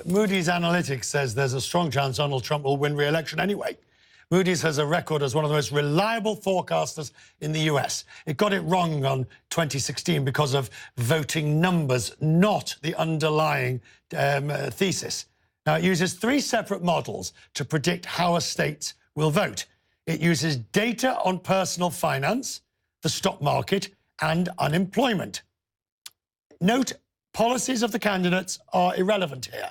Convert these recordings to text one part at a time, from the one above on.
Moody's analytics says there's a strong chance Donald Trump will win re-election anyway. Moody's has a record as one of the most reliable forecasters in the US. It got it wrong on 2016 because of voting numbers, not the underlying thesis. Now, it uses three separate models to predict how a state will vote. It uses data on personal finance, the stock market, and unemployment. Note, policies of the candidates are irrelevant here.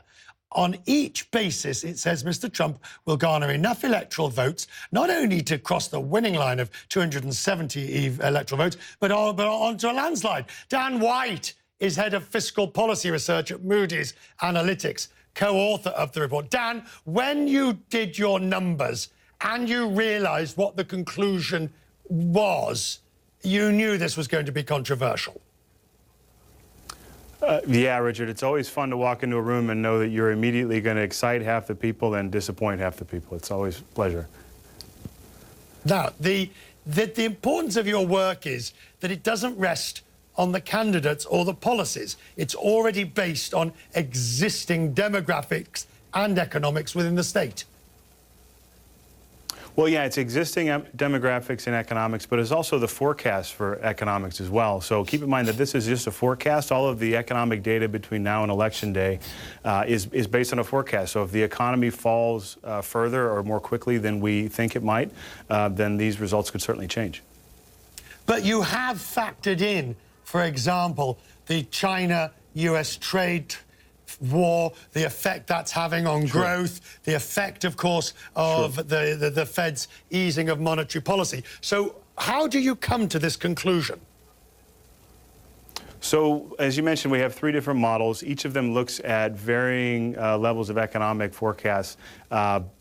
On each basis, it says Mr. Trump will garner enough electoral votes, not only to cross the winning line of 270 electoral votes, but onto a landslide. Dan White is head of fiscal policy research at Moody's Analytics, co-author of the report. Dan, when you did your numbers and you realized what the conclusion was, you knew this was going to be controversial. Yeah, Richard, it's always fun to walk into a room and know that you're immediately going to excite half the people and disappoint half the people. It's always a pleasure. Now, the importance of your work is that it doesn't rest on the candidates or the policies. It's already based on existing demographics and economics within the state. Well, yeah, it's existing demographics and economics, but it's also the forecast for economics as well. So keep in mind that this is just a forecast. All of the economic data between now and Election Day is based on a forecast. So if the economy falls further or more quickly than we think it might, then these results could certainly change. But you have factored in, for example, the China-US trade war, the effect that's having on growth, the effect, of course, of the Fed's easing of monetary policy. So how do you come to this conclusion? So, as you mentioned, we have three different models. Each of them looks at varying levels of economic forecasts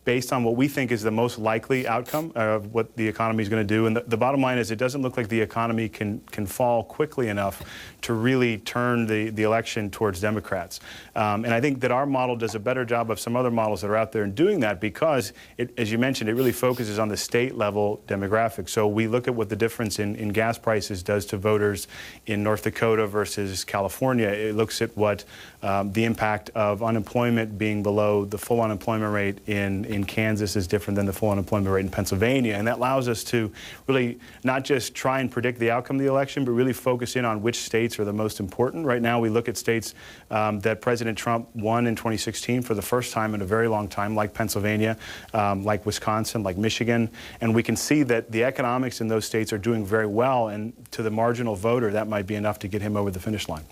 based on what we think is the most likely outcome of what the economy is going to do. And the bottom line is it doesn't look like the economy can fall quickly enough to really turn the election towards Democrats. And I think that our model does a better job of some other models that are out there in doing that because, as you mentioned, it really focuses on the state-level demographics. So we look at what the difference in gas prices does to voters in North Dakota versus California. It looks at what the impact of unemployment being below the full unemployment rate in Kansas is different than the full unemployment rate in Pennsylvania. And that allows us to really not just try and predict the outcome of the election, but really focus in on which states are the most important. Right now, we look at states that President Trump won in 2016 for the first time in a very long time, like Pennsylvania, like Wisconsin, like Michigan. And we can see that the economics in those states are doing very well. And to the marginal voter, that might be enough to get him over the finish line.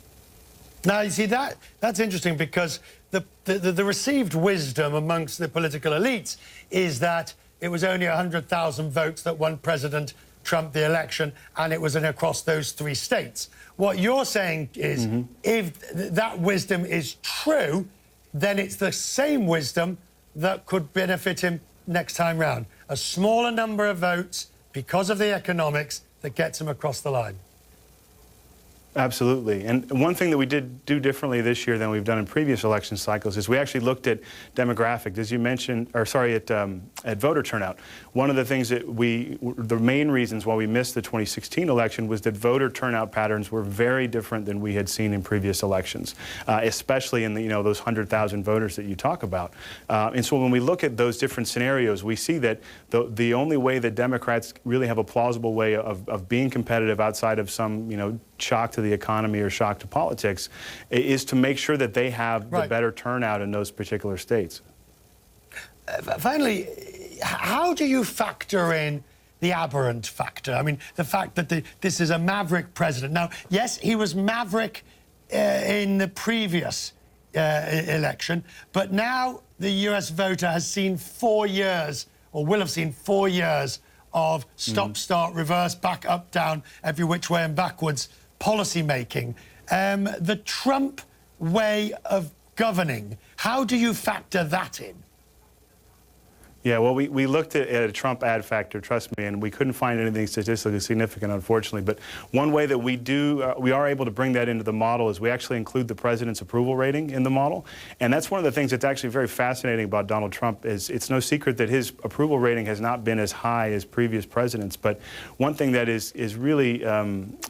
Now, you see, that's interesting because the received wisdom amongst the political elites is that it was only 100,000 votes that won President Trump the election, and it was across those three states. What you're saying is if that wisdom is true, then it's the same wisdom that could benefit him next time round. A smaller number of votes because of the economics that gets him across the line. Absolutely. And one thing that we did do differently this year than we've done in previous election cycles is we actually looked at demographics, as you mentioned, or sorry, at voter turnout. One of the things that the main reasons why we missed the 2016 election was that voter turnout patterns were very different than we had seen in previous elections, especially in those 100,000 voters that you talk about. And so when we look at those different scenarios, we see that the only way that Democrats really have a plausible way of being competitive outside of some, shock to the economy or shock to politics is to make sure that they have the better turnout in those particular states. Finally, how do you factor in the aberrant factor? I mean, the fact that this is a maverick president. Now, yes, he was maverick in the previous election, but now the US voter has seen 4 years, or will have seen 4 years, of stop, start, reverse, back, up, down, every which way and backwards policy making. The Trump way of governing, how do you factor that in? Yeah, well, we looked at a Trump ad factor, trust me, and we couldn't find anything statistically significant, unfortunately. But one way that we are able to bring that into the model is we actually include the president's approval rating in the model. And that's one of the things that's actually very fascinating about Donald Trump is it's no secret that his approval rating has not been as high as previous presidents. But one thing that is really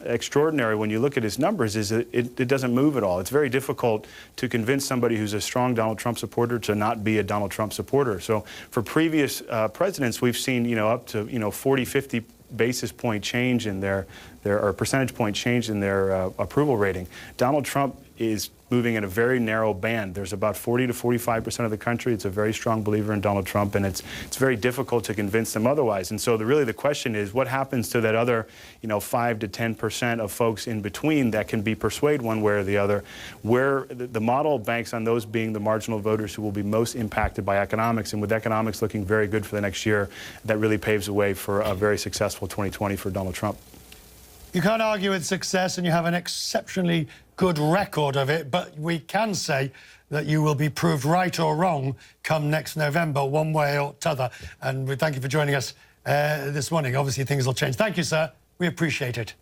extraordinary when you look at his numbers is that it doesn't move at all. It's very difficult to convince somebody who's a strong Donald Trump supporter to not be a Donald Trump supporter. So for previous presidents, we've seen, up to, 40, 50 basis point change in their or percentage point change in their approval rating. Donald Trump is moving in a very narrow band. There's about 40 to 45% of the country. It's a very strong believer in Donald Trump, and it's very difficult to convince them otherwise. And so really the question is, what happens to that other, 5 to 10% of folks in between that can be persuaded one way or the other, where the model banks on those being the marginal voters who will be most impacted by economics. And with economics looking very good for the next year, that really paves the way for a very successful 2020 for Donald Trump. You can't argue with success, and you have an exceptionally good record of it, but we can say that you will be proved right or wrong come next November, one way or t'other. And we thank you for joining us this morning. Obviously, things will change. Thank you, sir. We appreciate it.